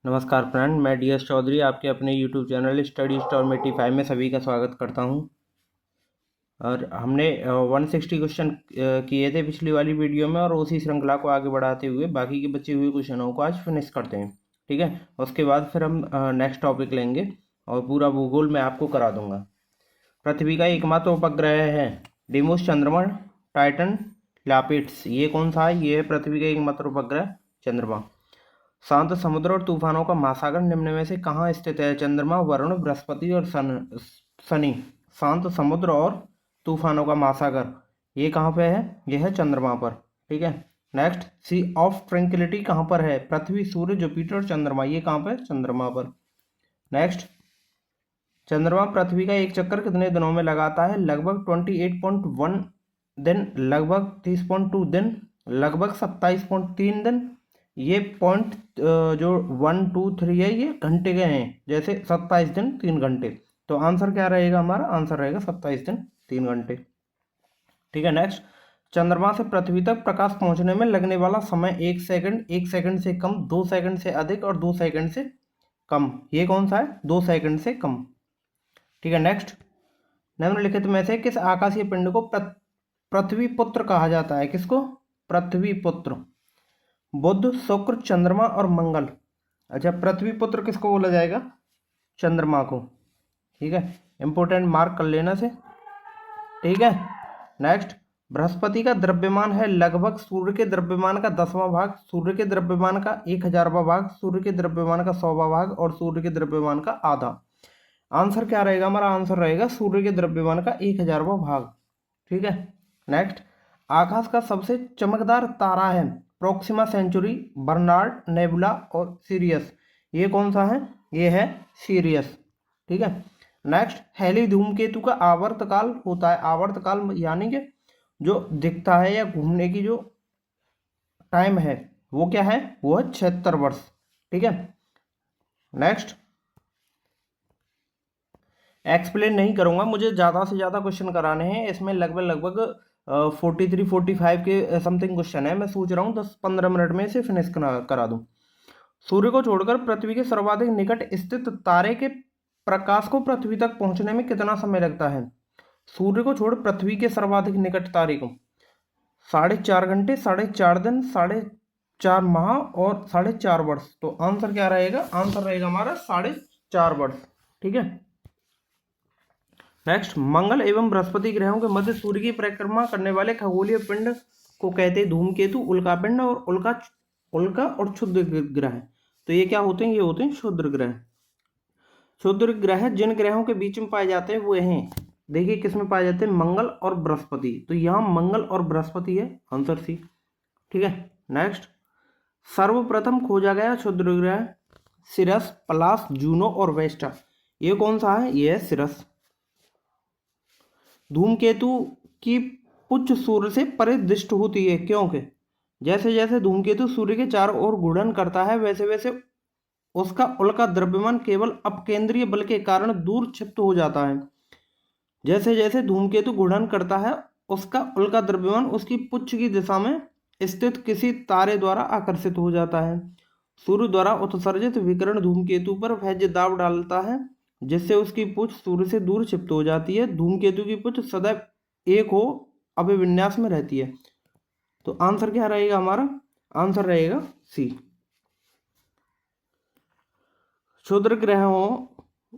नमस्कार फ्रेंड, मैं DS चौधरी आपके अपने YouTube चैनल स्टडी स्टॉर में T5 में सभी का स्वागत करता हूं। और हमने 160 क्वेश्चन किए थे पिछली वाली वीडियो में, और उसी श्रृंखला को आगे बढ़ाते हुए बाकी के बचे हुए क्वेश्चनों को आज फिनिश करते हैं। ठीक है, उसके बाद फिर हम नेक्स्ट टॉपिक लेंगे और पूरा भूगोल मैं आपको करा दूंगा। पृथ्वी का एकमात्र उपग्रह है डिमोस, चंद्रमा, टाइटन, लापिड्स। ये कौन सा है? ये है पृथ्वी का एकमात्र उपग्रह चंद्रमा। शांत समुद्र और तूफानों का महासागर निम्न में से कहाँ स्थित है? चंद्रमा, वरुण, बृहस्पति और शनि। शांत समुद्र और तूफानों का महासागर ये कहाँ पे है? ये है चंद्रमा पर। ठीक है। नेक्स्ट, सी ऑफ ट्रैंक्विलिटी कहाँ पर है? पृथ्वी, सूर्य, जुपिटर और चंद्रमा। ये कहाँ पर? चंद्रमा पर। नेक्स्ट, चंद्रमा पृथ्वी का एक चक्कर कितने दिनों में लगाता है? लगभग 28.1 दिन, लगभग 30.2 दिन, लगभग 27.3 दिन। ये पॉइंट जो 1 2 3 है ये घंटे के हैं, जैसे 27 दिन 3 घंटे। तो आंसर क्या रहेगा? हमारा आंसर रहेगा 27 दिन 3 घंटे। ठीक है। नेक्स्ट, चंद्रमा से पृथ्वी तक प्रकाश पहुंचने में लगने वाला समय 1 सेकंड, 1 सेकंड से कम, 2 सेकंड से अधिक और 2 सेकंड से कम। ये कौन सा है? 2 सेकंड से कम। ठीक है। नेक्स्ट, निम्नलिखित में से किस आकाशीय पिंड को पृथ्वी पुत्र कहा जाता है? किसको? पृथ्वी पुत्र। बुध, शुक्र, चंद्रमा और मंगल। अच्छा, पृथ्वी पुत्र किसको बोला जाएगा? चंद्रमा को। ठीक है, इंपोर्टेंट मार्क कर लेना से। ठीक है। नेक्स्ट, बृहस्पति का द्रव्यमान है लगभग सूर्य के द्रव्यमान का 10वां भाग, सूर्य के द्रव्यमान का 1000वां भाग, सूर्य के द्रव्यमान का 100वां भाग और सूर्य के द्रव्यमान का आधा। आंसर क्या रहेगा? हमारा आंसर रहेगा सूर्य के द्रव्यमान का 1000वां भाग। ठीक है। नेक्स्ट, आकाश का सबसे चमकदार तारा है प्रोक्सिमा सेंचुरी, बर्नार्ड, नेबुला और सीरियस। ये कौन सा है? ये है सीरियस। ठीक है। नेक्स्ट, हेली धूमकेतु का आवर्तकाल होता है, आवर्तकाल यानी कि जो दिखता है या घूमने की जो टाइम है वो क्या है? वो है 76 वर्ष। ठीक है। नेक्स्ट, एक्सप्लेन नहीं करूंगा, मुझे ज़्यादा से ज़्यादा क्वेश्चन कराने हैं इसमें। लगभग लगभग 43-45 के समथिंग क्वेश्चन है। मैं सोच रहा हूँ 10-15 मिनट में इसे फिनिश करा दूँ। सूर्य को छोड़कर पृथ्वी के सर्वाधिक निकट स्थित तारे के प्रकाश को पृथ्वी तक पहुंचने में कितना समय लगता है? सूर्य को छोड़ पृथ्वी के सर्वाधिक निकट तारे को 4.5 घंटे, 4.5 दिन, 4.5 माह और 4.5 वर्ष। तो आंसर क्या रहेगा? आंसर रहेगा हमारा 4.5 वर्ष। ठीक है। नेक्स्ट, मंगल एवं बृहस्पति ग्रहों के मध्य सूर्य की परिक्रमा करने वाले खगोलीय पिंड को कहते हैं धूमकेतु, उल्कापिंड और उल्का और क्षुद्र ग्रह। तो ये क्या होते हैं? ये होते हैं क्षुद्र ग्रह। क्षुद्र ग्रह जिन ग्रहों के बीच में पाए जाते हैं वो हैं, देखिए किस में पाए जाते हैं? मंगल और बृहस्पति। तो यहाँ मंगल और बृहस्पति है, आंसर सी। ठीक है। नेक्स्ट, सर्वप्रथम खोजा गया क्षुद्र ग्रह सिरस, पलास, जूनो और वेस्टा। ये कौन सा है? ये है सिरस। धूमकेतु की पुच्छ सूर्य से परिदृष्ट होती है, क्योंकि जैसे जैसे धूमकेतु सूर्य के चारों ओर घूर्णन करता है वैसे वैसे उसका उल्का द्रव्यमान केवल अपकेंद्रीय बल के कारण दूर क्षिप्त हो जाता है। जैसे जैसे धूमकेतु घूर्णन करता है उसका उल्का द्रव्यमान उसकी पुच्छ की दिशा में स्थित किसी तारे द्वारा आकर्षित हो जाता है। सूर्य द्वारा उत्सर्जित विकिरण धूमकेतु पर सहज दाब डालता है, जिससे उसकी पुच्छ सूर्य से दूर क्षिप्त हो जाती है। धूमकेतु की पुच्छ सदैव एक हो अभिविन्यास में रहती है। तो आंसर क्या रहेगा हमारा? आंसर रहेगा सी। क्षुद्र ग्रहों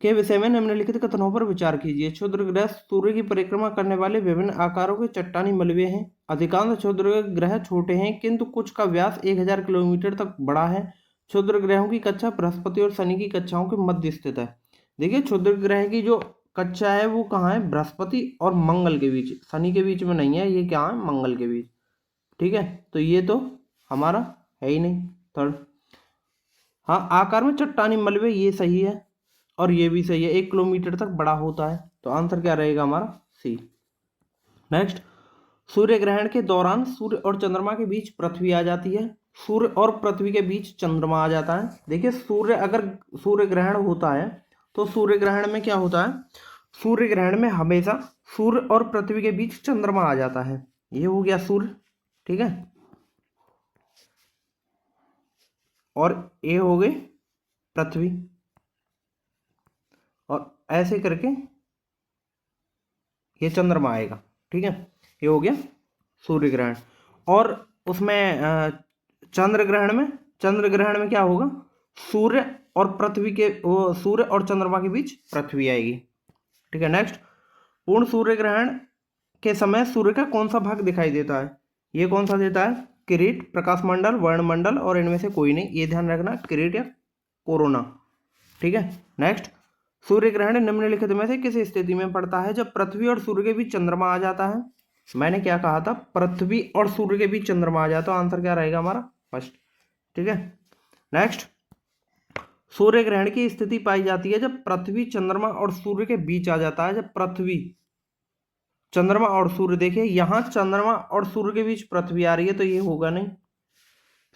के विषय में निम्नलिखित कथनों पर विचार कीजिए। क्षुद्र ग्रह सूर्य की परिक्रमा करने वाले विभिन्न आकारों के चट्टानी मलबे हैं। अधिकांश क्षुद्र ग्रह छोटे हैं किंतु कुछ का व्यास 1000 किलोमीटर तक बड़ा है। क्षुद्र ग्रहों की कक्षा बृहस्पति और शनि की कक्षाओं के मध्य स्थित है। देखिए, क्षुद्र ग्रह की जो कक्षा है वो कहाँ है? बृहस्पति और मंगल के बीच, शनि के बीच में नहीं है। ये क्या है? मंगल के बीच। ठीक है। तो ये तो हमारा है ही नहीं, थर्ड। हाँ, आकार में चट्टानी मलबे ये सही है और ये भी सही है, 1 किलोमीटर तक बड़ा होता है। तो आंसर क्या रहेगा हमारा? सी। नेक्स्ट, सूर्य ग्रहण के दौरान सूर्य और चंद्रमा के बीच पृथ्वी आ जाती है, सूर्य और पृथ्वी के बीच चंद्रमा आ जाता है। देखिए, अगर सूर्य ग्रहण होता है तो सूर्य ग्रहण में क्या होता है? सूर्य ग्रहण में हमेशा सूर्य और पृथ्वी के बीच चंद्रमा आ जाता है। ये हो गया सूर्य। ठीक है। और ये हो गई पृथ्वी, और ऐसे करके ये चंद्रमा आएगा। ठीक है, ये हो गया सूर्य ग्रहण। और उसमें चंद्र ग्रहण में क्या होगा, सूर्य और पृथ्वी के, वो सूर्य और चंद्रमा के बीच पृथ्वी आएगी। ठीक है, नेक्स्ट, पूर्ण सूर्य ग्रहण के समय सूर्य का कौन सा भाग दिखाई देता है? ये कौन सा देता है? किरीट, प्रकाशमंडल, वर्णमंडल और इनमें से कोई नहीं, ये ध्यान रखना, किरीट या कोरोना। ठीक है, नेक्स्ट, सूर्य ग्रहण निम्नलिखित में से किस स्थिति में पड़ता है? जब पृथ्वी और सूर्य के बीच चंद्रमा आ जाता है। मैंने क्या कहा था? पृथ्वी और सूर्य के बीच चंद्रमा आ जाता है। आंसर क्या रहेगा हमारा? फर्स्ट। ठीक है, नेक्स्ट, सूर्य ग्रहण की स्थिति पाई जाती है जब पृथ्वी, चंद्रमा और सूर्य के बीच आ जाता है। जब पृथ्वी, चंद्रमा और सूर्य, देखिए यहां चंद्रमा और सूर्य के बीच पृथ्वी आ रही है तो ये होगा नहीं।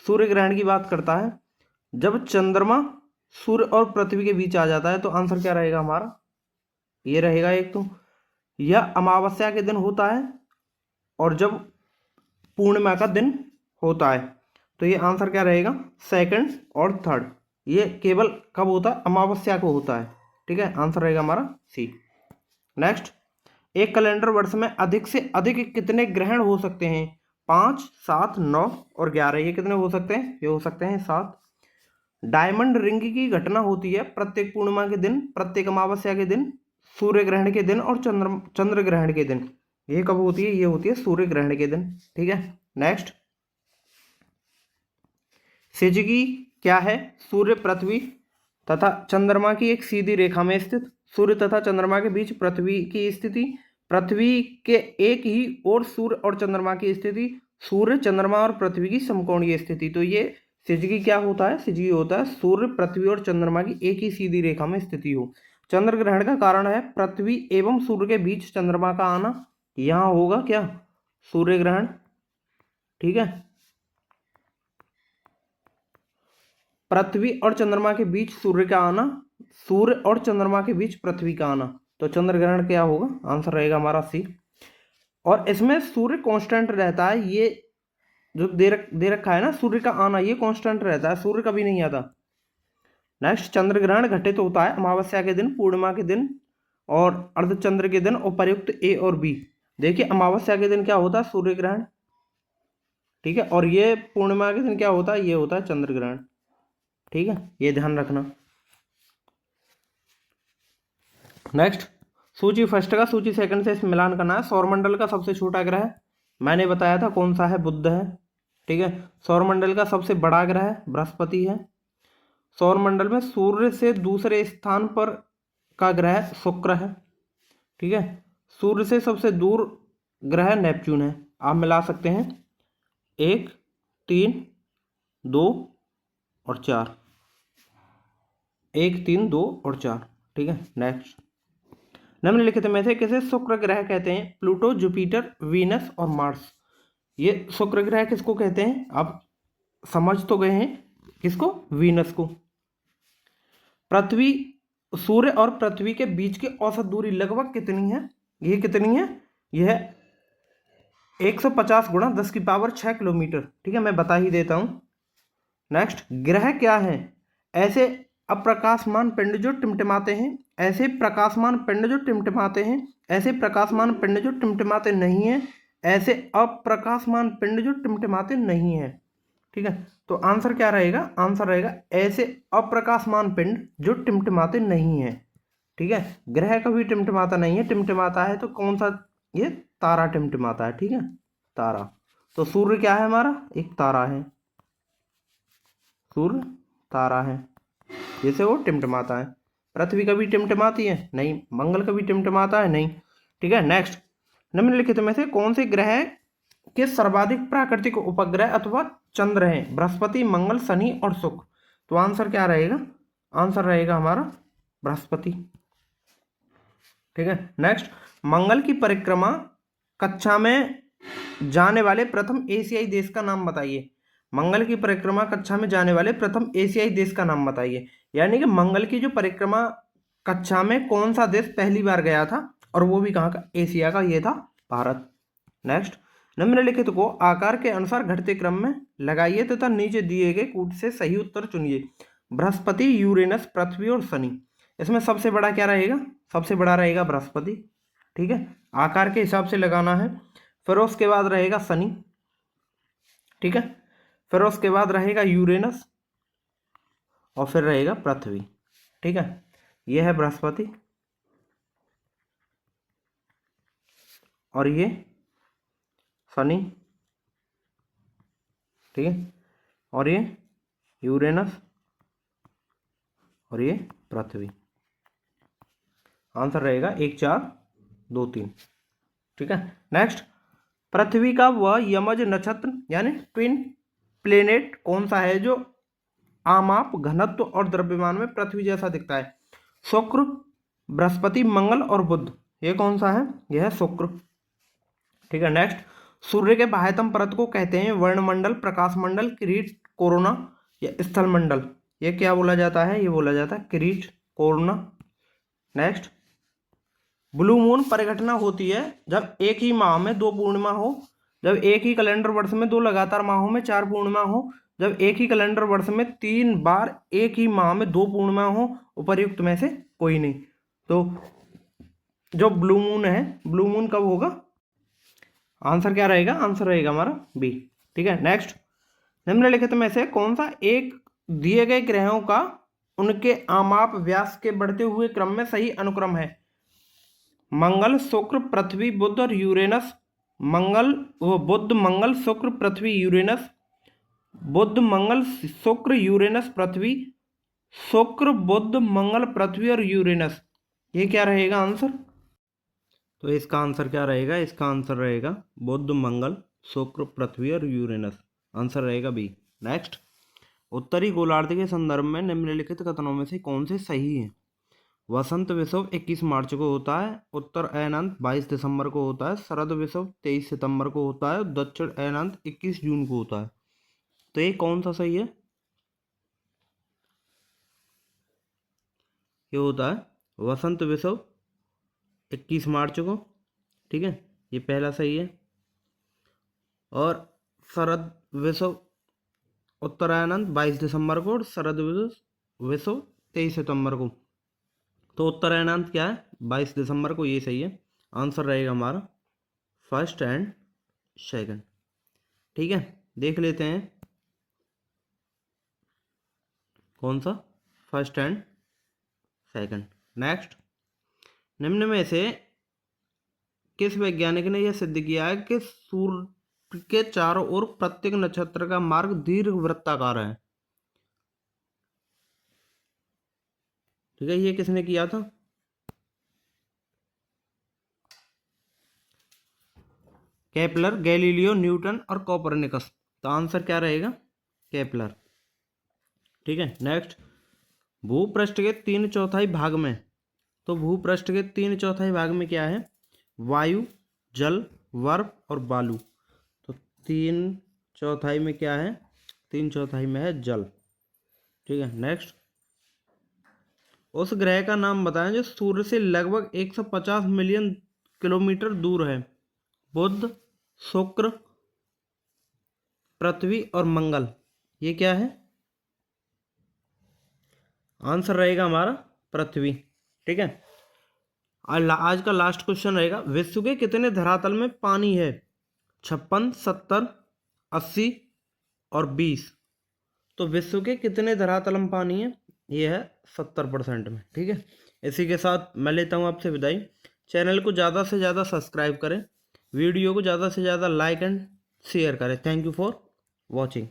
सूर्य ग्रहण की बात करता है जब चंद्रमा, सूर्य और पृथ्वी के बीच आ जाता है, तो आंसर क्या रहेगा हमारा? ये रहेगा एक तो। यह अमावस्या के दिन होता है और जब पूर्णिमा का दिन होता है, तो ये आंसर क्या रहेगा? सेकंड और थर्ड। ये केवल कब होता है? अमावस्या को होता है। ठीक है, आंसर रहेगा हमारा सी। नेक्स्ट, एक कैलेंडर वर्ष में अधिक से अधिक कितने ग्रहण हो सकते हैं? 5, 7, 9 और 11। ये कितने हो सकते हैं? ये हो सकते हैं 7। डायमंड रिंग की घटना होती है प्रत्येक पूर्णिमा के दिन, प्रत्येक अमावस्या के दिन, सूर्य ग्रहण के दिन और चंद्र ग्रहण के दिन। ये कब होती है? ये होती है सूर्य ग्रहण के दिन। ठीक है, नेक्स्ट, सिजगी क्या है? सूर्य, पृथ्वी तथा चंद्रमा की एक सीधी रेखा में स्थित, सूर्य तथा चंद्रमा के बीच पृथ्वी की स्थिति, पृथ्वी के एक ही ओर सूर्य और चंद्रमा की स्थिति, सूर्य, चंद्रमा और पृथ्वी की समकोणीय स्थिति। तो ये सिजगी क्या होता है? सिजगी होता है सूर्य, पृथ्वी और चंद्रमा की एक ही सीधी रेखा में स्थिति हो। चंद्र ग्रहण का कारण है पृथ्वी एवं सूर्य के बीच चंद्रमा का आना। यहां होगा क्या? सूर्य ग्रहण। ठीक है, पृथ्वी और चंद्रमा के बीच सूर्य का आना, सूर्य और चंद्रमा के बीच पृथ्वी का आना, तो चंद्र ग्रहण क्या होगा? आंसर रहेगा हमारा सी। और इसमें सूर्य कांस्टेंट रहता है, ये जो दे रखा है ना, सूर्य का आना, ये कांस्टेंट रहता है, सूर्य कभी नहीं आता। नेक्स्ट, चंद्र ग्रहण घटित होता है अमावस्या के दिन, पूर्णिमा के दिन और अर्धचंद्र के दिन, उपर्युक्त ए और बी। देखिए अमावस्या के दिन क्या होता है? सूर्य ग्रहण। ठीक है, और ये पूर्णिमा के दिन क्या होता है? ये होता है चंद्र ग्रहण। ठीक है, ये ध्यान रखना। नेक्स्ट, सूची फर्स्ट का सूची सेकंड से मिलान करना है। सौरमंडल का सबसे छोटा ग्रह मैंने बताया था कौन सा है? बुध है। ठीक है, सौरमंडल का सबसे बड़ा ग्रह बृहस्पति है। सौरमंडल में सूर्य से दूसरे स्थान पर का ग्रह शुक्र है। ठीक है, सूर्य से सबसे दूर ग्रह नेपच्यून है। आप मिला सकते हैं 1, 3, 2 और 4। 1, 3, 2 और 4। ठीक है, नेक्स्ट, निम्नलिखित में से किसे शुक्र ग्रह कहते हैं? प्लूटो, जुपिटर, वीनस और मार्स। ये शुक्र ग्रह किसको कहते हैं? आप समझ तो गए हैं, किसको? वीनस को। पृथ्वी, सूर्य और पृथ्वी के बीच की औसत दूरी लगभग कितनी है? ये कितनी है? यह 150 × 10⁶ किलोमीटर। ठीक है, मैं बता ही देता हूं। नेक्स्ट, ग्रह क्या है? ऐसे अप्रकाशमान पिंड जो टिमटिमाते हैं, ऐसे प्रकाशमान पिंड जो टिमटिमाते हैं, ऐसे प्रकाशमान पिंड जो टिमटिमाते नहीं है, ऐसे अप्रकाशमान पिंड जो टिमटिमाते नहीं है। ठीक है, तो आंसर क्या रहेगा? आंसर रहेगा ऐसे अप्रकाशमान पिंड जो टिमटिमाते नहीं है। ठीक है, ग्रह कभी टिमटिमाता नहीं है, टिमटिमाता है तो कौन सा? ये तारा टिमटिमाता है। ठीक है, तारा। तो सूर्य क्या है हमारा? एक तारा है, सूर्य तारा है, जैसे वो टिमटिमाता है। पृथ्वी कभी टिमटिमाती है? नहीं। मंगल कभी टिमटिमाता है? नहीं। ठीक है, नेक्स्ट, निम्नलिखित में से कौन से ग्रह के सर्वाधिक प्राकृतिक उपग्रह अथवा चंद्र हैं? बृहस्पति, मंगल, शनि और शुक्र। तो आंसर क्या रहेगा? आंसर रहेगा हमारा बृहस्पति। ठीक है, नेक्स्ट, मंगल की परिक्रमा कक्षा में जाने वाले प्रथम एशियाई देश का नाम बताइए। मंगल की परिक्रमा कक्षा में जाने वाले प्रथम एशियाई देश का नाम बताइए। यानी कि मंगल की जो परिक्रमा कक्षा में कौन सा देश पहली बार गया था, और वो भी कहाँ का? एशिया का, ये था भारत। नेक्स्ट, निम्नलिखित को आकार के अनुसार घटते क्रम में लगाइए तथा नीचे दिए गए कूट से सही उत्तर चुनिए। बृहस्पति, यूरेनस, पृथ्वी और शनि। इसमें सबसे बड़ा क्या रहेगा? सबसे बड़ा रहेगा बृहस्पति। ठीक है, आकार के हिसाब से लगाना है। फिर उसके बाद रहेगा शनि। ठीक है, फिर उसके बाद रहेगा यूरेनस और फिर रहेगा पृथ्वी। ठीक है, यह है बृहस्पति और ये शनि। ठीक है, और ये यूरेनस और ये पृथ्वी। आंसर रहेगा 1 4 2 3। ठीक है, नेक्स्ट, पृथ्वी का वह यमज नक्षत्र यानी ट्विन प्लेनेट कौन सा है जो आमाप, घनत्व और द्रव्यमान में पृथ्वी जैसा दिखता है? शुक्र, बृहस्पति, मंगल और बुध। ये कौन सा है? यह है शुक्र। ठीक है, नेक्स्ट, सूर्य के बाह्यतम परत को कहते हैं वर्णमंडल, प्रकाश मंडल, किरीट, कोरोना या स्थल मंडल। ये क्या बोला जाता है? ये बोला जाता है किरीट, कोरोना। नेक्स्ट, ब्लू मून परिघटना होती है जब एक ही माह में 2 पूर्णिमा हो, जब एक ही कैलेंडर वर्ष में 2 लगातार माहों में 4 पूर्णिमा हो, जब एक ही कैलेंडर वर्ष में 3 बार एक ही माह में 2 पूर्णिमा हो, उपर्युक्त में से कोई नहीं। तो जो ब्लू मून है, ब्लू मून कब होगा? आंसर क्या रहेगा? आंसर रहेगा हमारा बी। ठीक है, नेक्स्ट, निम्नलिखित में से कौन सा एक दिए गए ग्रहों का उनके आमाप व्यास के बढ़ते हुए क्रम में सही अनुक्रम है? मंगल, शुक्र, पृथ्वी, बुध और यूरेनस। बुध, मंगल, शुक्र, पृथ्वी, यूरेनस। बुध, मंगल, शुक्र, यूरेनस, पृथ्वी। शुक्र, बुध, मंगल, पृथ्वी और यूरेनस। ये क्या रहेगा आंसर? तो इसका आंसर क्या रहेगा? इसका आंसर रहेगा बुध, मंगल, शुक्र, पृथ्वी और यूरेनस। आंसर रहेगा बी। नेक्स्ट, उत्तरी गोलार्ध के संदर्भ में निम्नलिखित कथनों में से कौन से सही हैं? वसंत विषुव 21 मार्च को होता है, उत्तर अयनांत 22 दिसंबर को होता है, शरद विषुव 23 सितंबर को होता है, दक्षिण अयनांत 21 जून को होता है। तो ये कौन सा सही है? ये होता है वसंत विषुव 21 मार्च को। ठीक है, ये पहला सही है। और शरद विषुव उत्तरायणांत 22 दिसंबर को और शरद विषुव 23 सितंबर को। तो उत्तरायणांत क्या है? 22 दिसंबर को। ये सही है। आंसर रहेगा हमारा फर्स्ट एंड सेकंड। ठीक है, देख लेते हैं कौन सा फर्स्ट एंड सेकंड। नेक्स्ट, निम्न में से किस वैज्ञानिक ने यह सिद्ध किया है कि सूर्य के चारों ओर प्रत्येक नक्षत्र का मार्ग दीर्घ वृत्ताकार है? ठीक है, ये किसने किया था? केपलर, गैलीलियो, न्यूटन और कोपरनिकस। तो आंसर क्या रहेगा? केपलर। ठीक है, नेक्स्ट, भूपृष्ठ के 3/4 भाग में, तो भूपृष्ठ के 3/4 भाग में क्या है? वायु, जल, बर्फ और बालू। तो 3/4 में क्या है? 3/4 में है जल। ठीक है, नेक्स्ट, उस ग्रह का नाम बताएं जो सूर्य से लगभग 150 मिलियन किलोमीटर दूर है। बुध, शुक्र, पृथ्वी और मंगल। ये क्या है? आंसर रहेगा हमारा पृथ्वी। ठीक है, आज का लास्ट क्वेश्चन रहेगा, विश्व के कितने धरातल में पानी है? 56, 70, 80 और 20। तो विश्व के कितने धरातल में पानी है? ये है 70% में। ठीक है, इसी के साथ मैं लेता हूँ आपसे विदाई। चैनल को ज़्यादा से ज़्यादा सब्सक्राइब करें, वीडियो को ज़्यादा से ज़्यादा लाइक एंड शेयर करें। Thank you for watching.